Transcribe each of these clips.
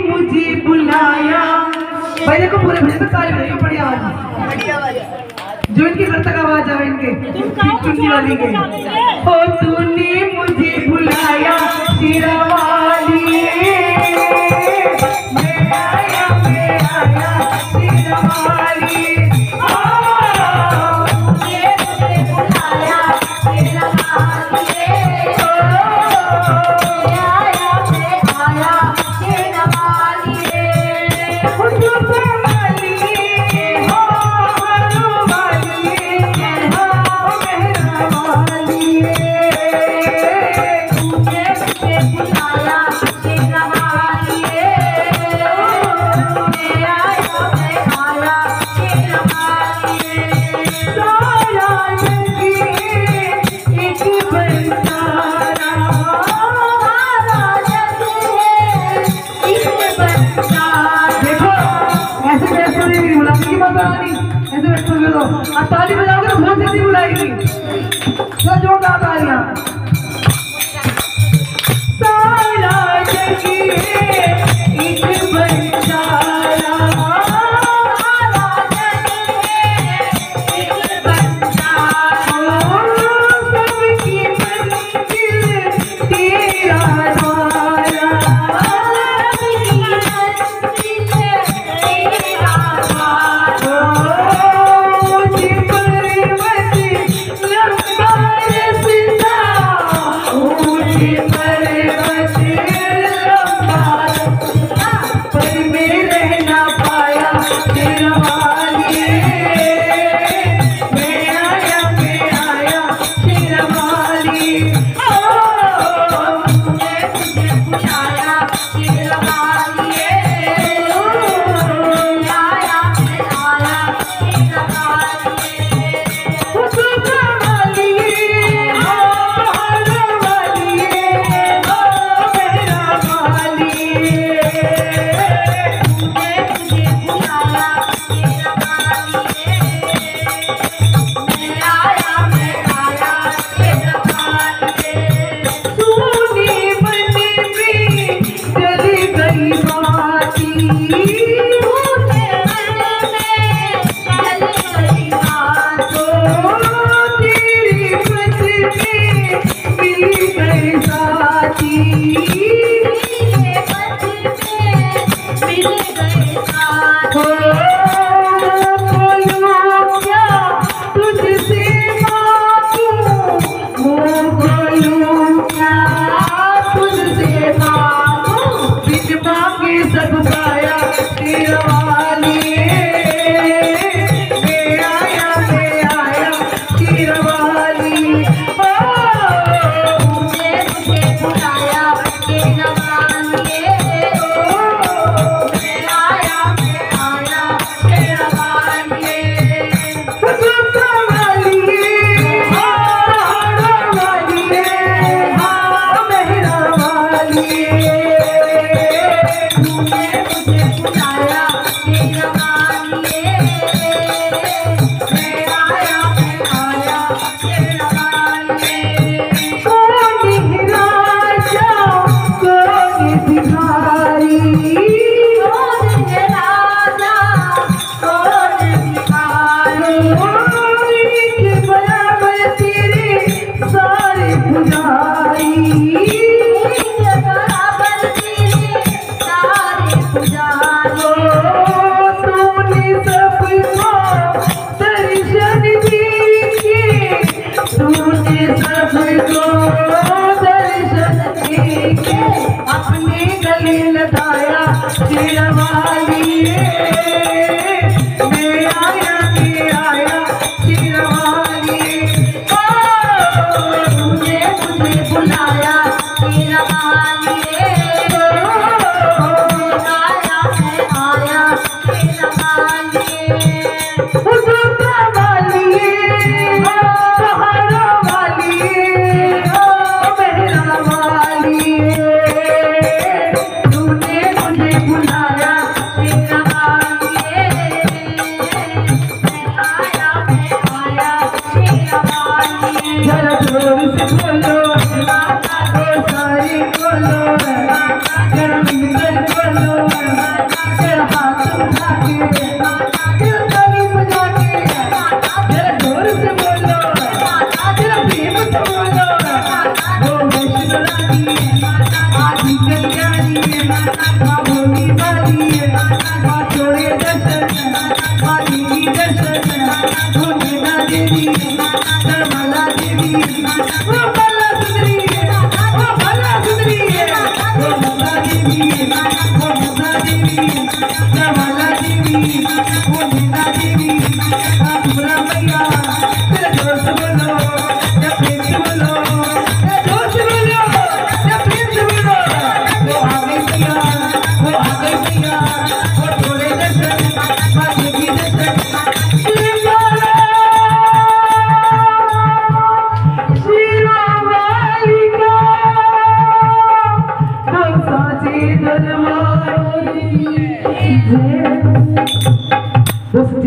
मुझे बुलाया। भाई देखो पूरे भजन में ताली बजाइए, बढ़िया आवाज, जो इनके घर तक आवाज आवे इनके चुन्नी वाली के। ओ तूने मुझे बुलाया तेरा वाली, मैं आया तेरा वाली। ताली बजाओगे तो बहुत जल्दी बुलाएगी। जोरदार तालियां। सारा जग एक बंजारा, सबकी मंजिल तेरा द्वारा, सब गाया तेरा वाली, मैं आया तेरा वाली। मुझे बुलाया तेरा वाली, मैं आया तेरा वाली। अपने गले लगाया तेरा वाली, मैं आया तेरा वाली। मुझे बुलाया तेरा वाली, आया तेरा वाली। जरा जोर से बोलो, सारी बोलो, जरा मिलकर बोलो।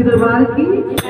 दरबार की